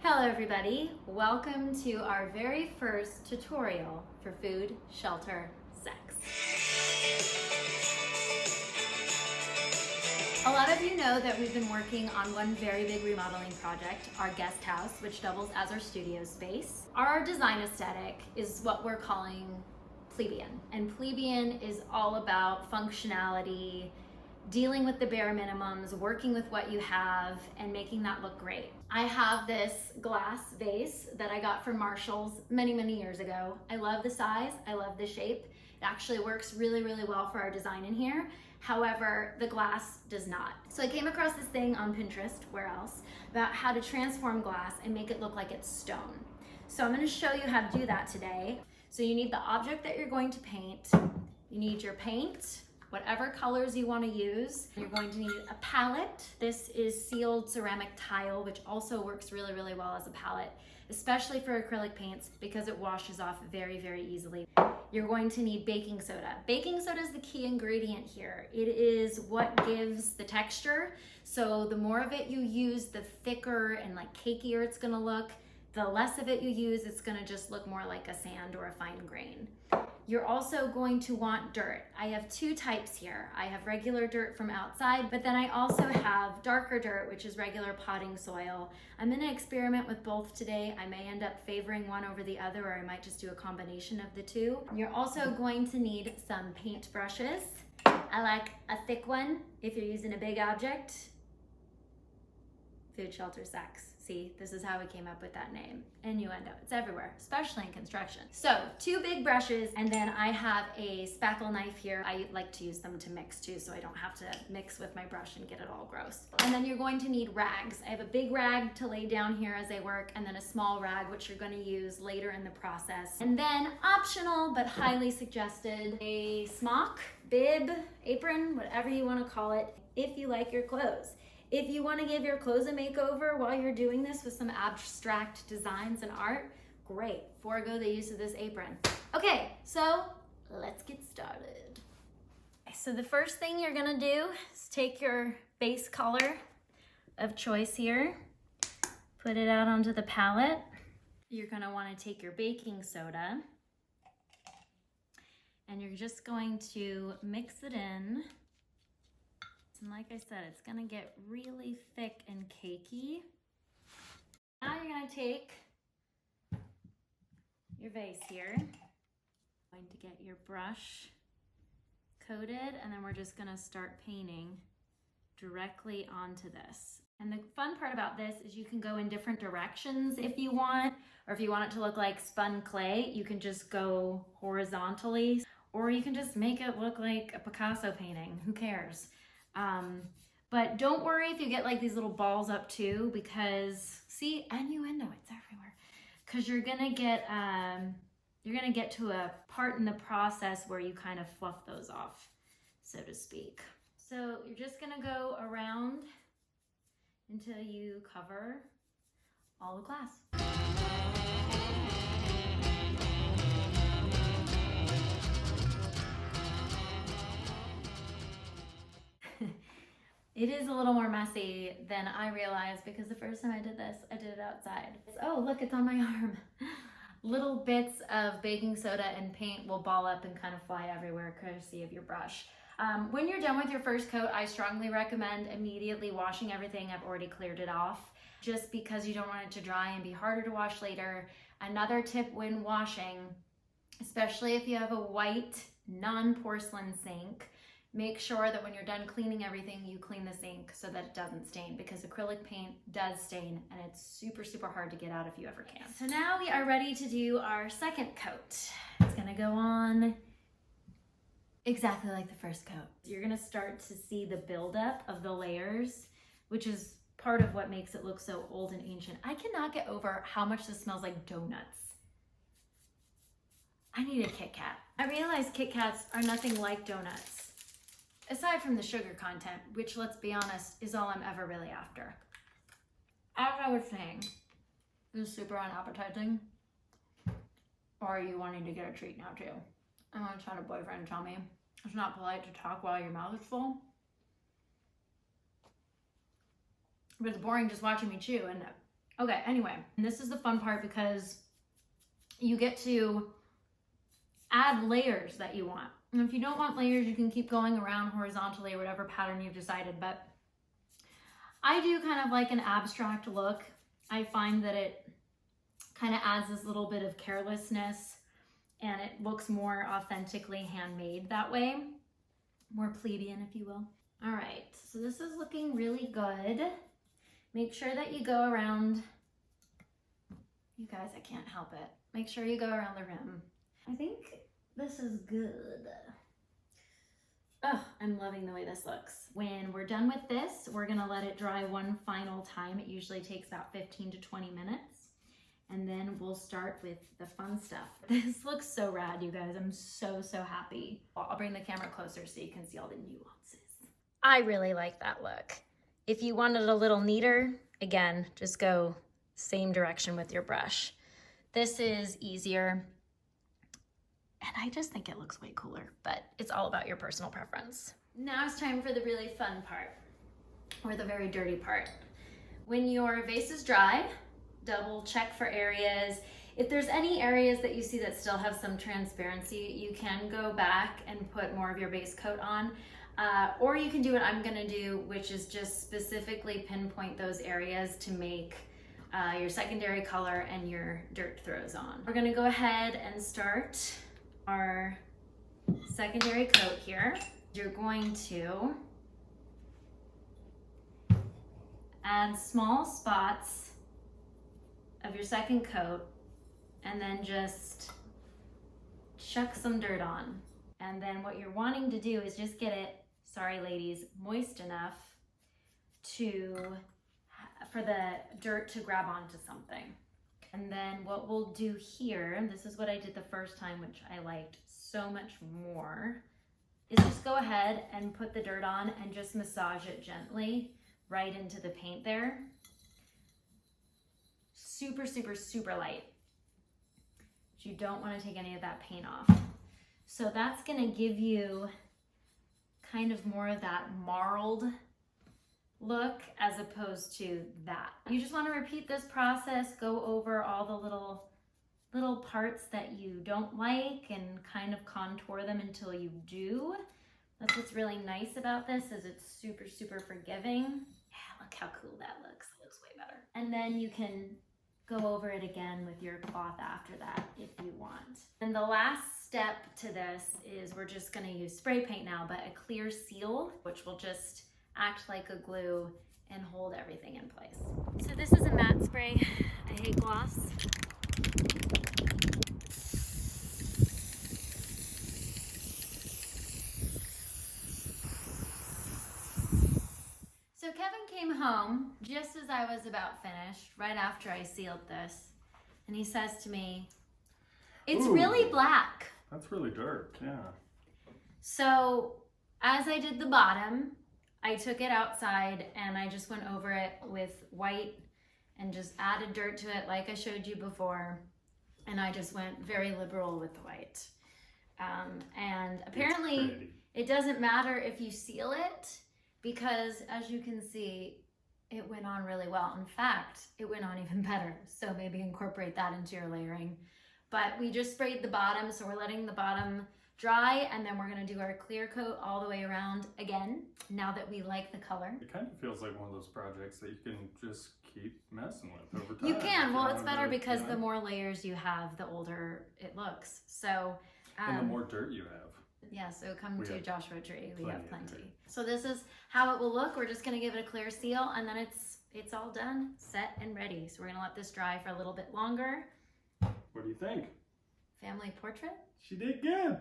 Hello everybody, welcome to our very first tutorial for Food Shelter Sex. A lot of you know that we've been working on one very big remodeling project, our guest house, which doubles as our studio space. Our design aesthetic is what we're calling plebeian, and plebeian is all about functionality, dealing with the bare minimums, working with what you have, and making that look great. I have this glass vase that I got from Marshall's many years ago. I love the size, I love the shape. It actually works really well for our design in here. However, the glass does not. So I came across this thing on Pinterest, where else, about how to transform glass and make it look like it's stone. So I'm gonna show you how to do that today. So you need the object that you're going to paint, you need your paint, whatever colors you want to use. You're going to need a palette. This is sealed ceramic tile, which also works really well as a palette, especially for acrylic paints because it washes off very easily. You're going to need baking soda. Baking soda is the key ingredient here. It is what gives the texture. So the more of it you use, the thicker and like cakier it's gonna look. The less of it you use, it's gonna just look more like a sand or a fine grain. You're also going to want dirt. I have two types here. I have regular dirt from outside, but then I also have darker dirt, which is regular potting soil. I'm gonna experiment with both today. I may end up favoring one over the other, or I might just do a combination of the two. You're also going to need some paint brushes. I like a thick one if you're using a big object. FoodShelterSex. See, this is how we came up with that name. Innuendo, it's everywhere, especially in construction. So 2 big brushes, and then I have a spackle knife here. I like to use them to mix too, so I don't have to mix with my brush and get it all gross. And then you're going to need rags. I have a big rag to lay down here as I work, and then a small rag, which you're gonna use later in the process. And then optional, but highly suggested, a smock, bib, apron, whatever you wanna call it, if you like your clothes. If you want to give your clothes a makeover while you're doing this with some abstract designs and art, great. Forego the use of this apron. Okay, so let's get started. So the first thing you're gonna do is take your base color of choice here, put it out onto the palette. You're gonna want to take your baking soda, and you're just going to mix it in. And like I said, it's gonna get really thick and cakey. Now you're gonna take your vase here. Going to get your brush coated, and then we're just gonna start painting directly onto this. And the fun part about this is you can go in different directions if you want, or if you want it to look like spun clay, you can just go horizontally, or you can just make it look like a Picasso painting, who cares? But don't worry if you get like these little balls up too, because see, innuendo, it's everywhere. Because you're gonna get to a part in the process where you kind of fluff those off, so to speak. So you're just gonna go around until you cover all the glass. It is a little more messy than I realized because the first time I did this, I did it outside. Oh, look, it's on my arm. Little bits of baking soda and paint will ball up and kind of fly everywhere courtesy of your brush. When you're done with your first coat, I strongly recommend immediately washing everything. I've already cleared it off just because you don't want it to dry and be harder to wash later. Another tip when washing, especially if you have a white non-porcelain sink, make sure that when you're done cleaning everything, you clean the sink so that it doesn't stain, because acrylic paint does stain and it's super hard to get out if you ever can. So now we are ready to do our second coat. It's gonna go on exactly like the first coat. You're gonna start to see the buildup of the layers, which is part of what makes it look so old and ancient. I cannot get over how much this smells like donuts. I need a Kit Kat. I realize Kit Kats are nothing like donuts, aside from the sugar content, which, let's be honest, is all I'm ever really after. As I was saying, this is super unappetizing. Or are you wanting to get a treat now too? I once had a boyfriend tell me it's not polite to talk while your mouth is full. But it's boring just watching me chew, isn't it? Okay, anyway, and this is the fun part because you get to add layers that you want. And if you don't want layers, you can keep going around horizontally or whatever pattern you've decided, but I do kind of like an abstract look. I find that it kind of adds this little bit of carelessness and it looks more authentically handmade that way. More plebeian, if you will. All right, so this is looking really good. Make sure that you go around, you guys, I can't help it. Make sure you go around the rim. I think this is good. Oh, I'm loving the way this looks. When we're done with this, we're gonna let it dry one final time. It usually takes about 15 to 20 minutes. And then we'll start with the fun stuff. This looks so rad, you guys. I'm so, so happy. I'll bring the camera closer so you can see all the nuances. I really like that look. If you want it a little neater, again, just go same direction with your brush. This is easier. And I just think it looks way cooler, but it's all about your personal preference. Now it's time for the really fun part, or the very dirty part. When your vase is dry, double check for areas. If there's any areas that you see that still have some transparency, you can go back and put more of your base coat on, or you can do what I'm gonna do, which is just specifically pinpoint those areas to make your secondary color and your dirt throws on. We're gonna go ahead and start our secondary coat here. You're going to add small spots of your second coat and then just chuck some dirt on. And then what you're wanting to do is just get it, sorry ladies, moist enough for the dirt to grab onto something. And then what we'll do here, and this is what I did the first time, which I liked so much more, is just go ahead and put the dirt on and just massage it gently right into the paint there. Super, super, super light. But you don't want to take any of that paint off. So that's gonna give you kind of more of that marled look as opposed to that. You just want to repeat this process, go over all the little parts that you don't like and kind of contour them until you do. That's what's really nice about this, is it's super, super forgiving. Yeah, look how cool that looks. It looks way better. And then you can go over it again with your cloth after that if you want. And the last step to this is we're just gonna use spray paint now, but a clear seal, which will just act like a glue and hold everything in place. So this is a matte spray. I hate gloss. So Kevin came home just as I was about finished, right after I sealed this, and he says to me, "It's really black." That's really dark, yeah. So as I did the bottom, I took it outside and I just went over it with white and just added dirt to it like I showed you before. And I just went very liberal with the white. And apparently it doesn't matter if you seal it, because as you can see, it went on really well. In fact, it went on even better. So maybe incorporate that into your layering. But we just sprayed the bottom, so we're letting the bottom dry, and then we're gonna do our clear coat all the way around again, now that we like the color. It kind of feels like one of those projects that you can just keep messing with over time. You can, well, it's better because the more layers you have, the older it looks. So, and the more dirt you have. Yeah, so come to Joshua Tree, we have plenty. So this is how it will look. We're just gonna give it a clear seal, and then it's all done, set and ready. So we're gonna let this dry for a little bit longer. What do you think? Family portrait? She did good.